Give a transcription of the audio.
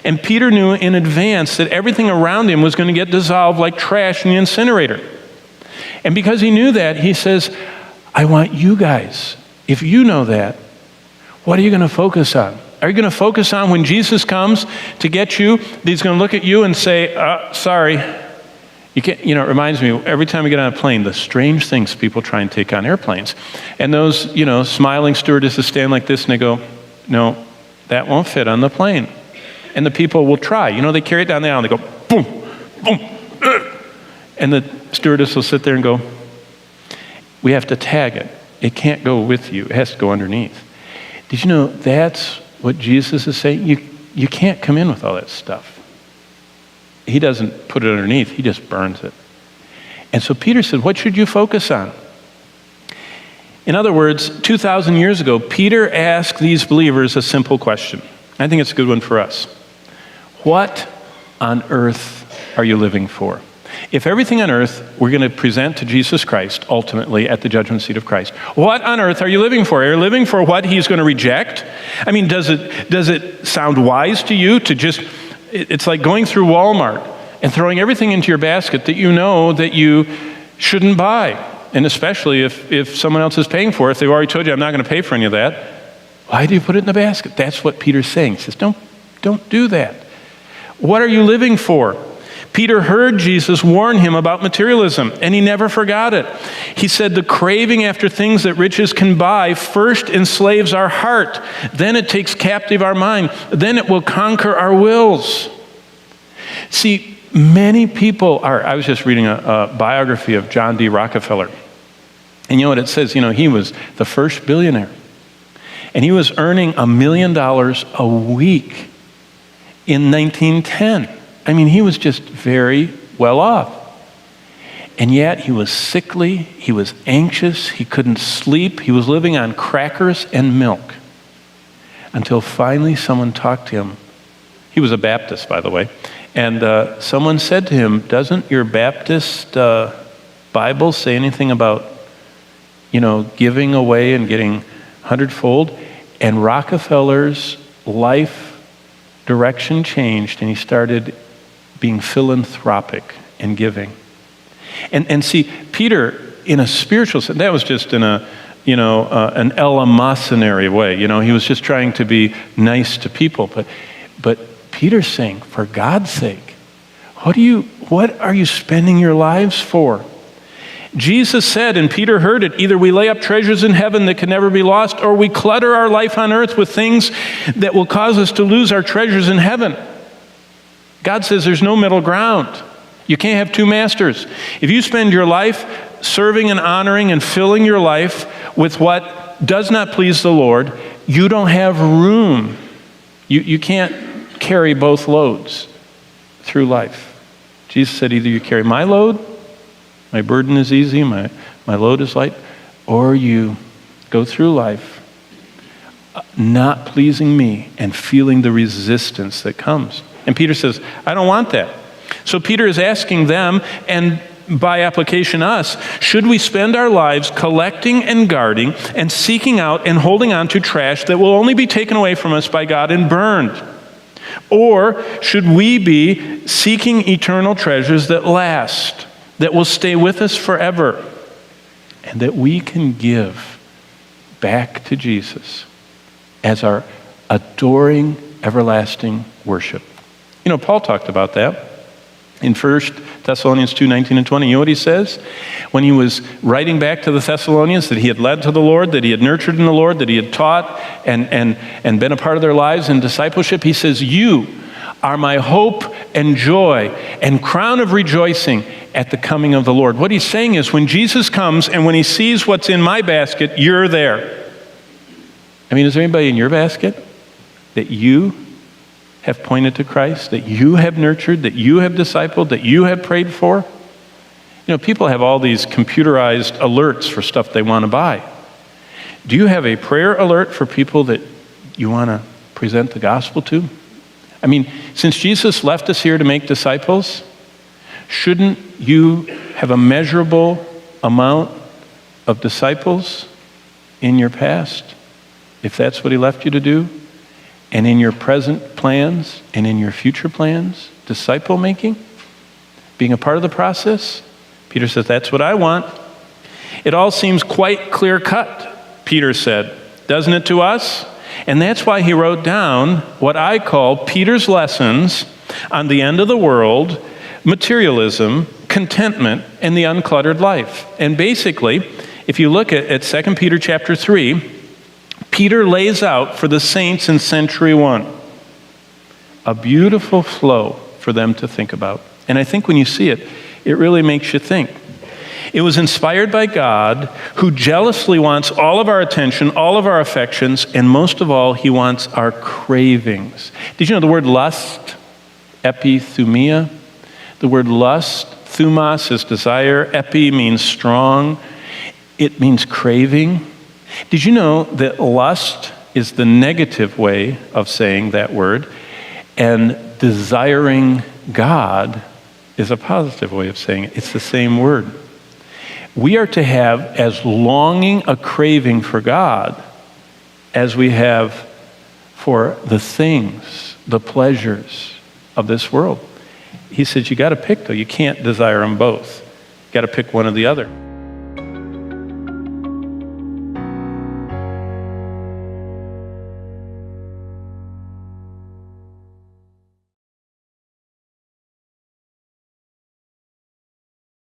And Peter knew in advance that everything around him was going to get dissolved like trash in the incinerator. And because he knew that, he says, I want you guys, if you know that, what are you going to focus on? Are you going to focus on when Jesus comes to get you, that he's going to look at you and say, sorry, you can't, it reminds me, every time we get on a plane, the strange things people try and take on airplanes. And those, smiling stewardesses stand like this and they go, no, that won't fit on the plane. And the people will try. They carry it down the aisle and they go, boom, boom, and the stewardess will sit there and go, we have to tag it. It can't go with you. It has to go underneath. Did you know that's what Jesus is saying? You can't come in with all that stuff. He doesn't put it underneath. He just burns it. And so Peter said, what should you focus on? In other words, 2,000 years ago, Peter asked these believers a simple question. I think it's a good one for us. What on earth are you living for? If everything on earth we're going to present to Jesus Christ, ultimately at the judgment seat of Christ, what on earth are you living for? Are you living for what he's going to reject? I mean, does it sound wise to you to just, it's like going through Walmart and throwing everything into your basket that you know that you shouldn't buy. And especially if someone else is paying for it, if they've already told you, I'm not going to pay for any of that, why do you put it in the basket? That's what Peter's saying. He says, don't do that. What are you living for? Peter heard Jesus warn him about materialism, and he never forgot it. He said, the craving after things that riches can buy first enslaves our heart. Then it takes captive our mind. Then it will conquer our wills. See, many people are, I was just reading a biography of John D. Rockefeller. And you know what it says? He was the first billionaire. And he was earning $1 million a week in 1910. I mean, he was just very well off. And yet he was sickly, he was anxious, he couldn't sleep, he was living on crackers and milk. Until finally someone talked to him. He was a Baptist, by the way. And someone said to him, doesn't your Baptist Bible say anything about, giving away and getting hundredfold? And Rockefeller's life direction changed, and he started being philanthropic and giving. And see, Peter, in a spiritual sense, that was just in an eleemosynary way. He was just trying to be nice to people. But Peter's saying, for God's sake, what are you spending your lives for? Jesus said, and Peter heard it, either we lay up treasures in heaven that can never be lost, or we clutter our life on earth with things that will cause us to lose our treasures in heaven. God says there's no middle ground. You can't have two masters. If you spend your life serving and honoring and filling your life with what does not please the Lord, you don't have room. You can't carry both loads through life. Jesus said either you carry my load, my burden is easy, my load is light, or you go through life not pleasing me and feeling the resistance that comes. And Peter says, I don't want that. So Peter is asking them, and by application us, should we spend our lives collecting and guarding and seeking out and holding on to trash that will only be taken away from us by God and burned? Or should we be seeking eternal treasures that last, that will stay with us forever, and that we can give back to Jesus as our adoring, everlasting worship? Paul talked about that in 1 Thessalonians 2:19 and 20. You know what he says? When he was writing back to the Thessalonians that he had led to the Lord, that he had nurtured in the Lord, that he had taught and been a part of their lives in discipleship, he says, you are my hope and joy and crown of rejoicing at the coming of the Lord. What he's saying is when Jesus comes and when he sees what's in my basket, you're there. I mean, is there anybody in your basket that you have pointed to Christ, that you have nurtured, that you have discipled, that you have prayed for? People have all these computerized alerts for stuff they want to buy. Do you have a prayer alert for people that you want to present the gospel to? I mean, since Jesus left us here to make disciples, shouldn't you have a measurable amount of disciples in your past, if that's what he left you to do? and in your present plans and in your future plans, disciple making, being a part of the process? Peter says, that's what I want. It all seems quite clear cut, Peter said, doesn't it to us? And that's why he wrote down what I call Peter's lessons on the end of the world, materialism, contentment, and the uncluttered life. And basically, if you look at 2 Peter chapter 3, Peter lays out for the saints in century 1 a beautiful flow for them to think about. And I think when you see it, it really makes you think. It was inspired by God, who jealously wants all of our attention, all of our affections, and most of all, he wants our cravings. Did you know the word lust, epithumia? The word lust, thumos is desire, epi means strong. It means craving. Did you know that lust is the negative way of saying that word, and desiring God is a positive way of saying it? It's the same word. We are to have as longing a craving for God as we have for the things, the pleasures of this world. He says, you got to pick though. You can't desire them both. You got to pick one or the other.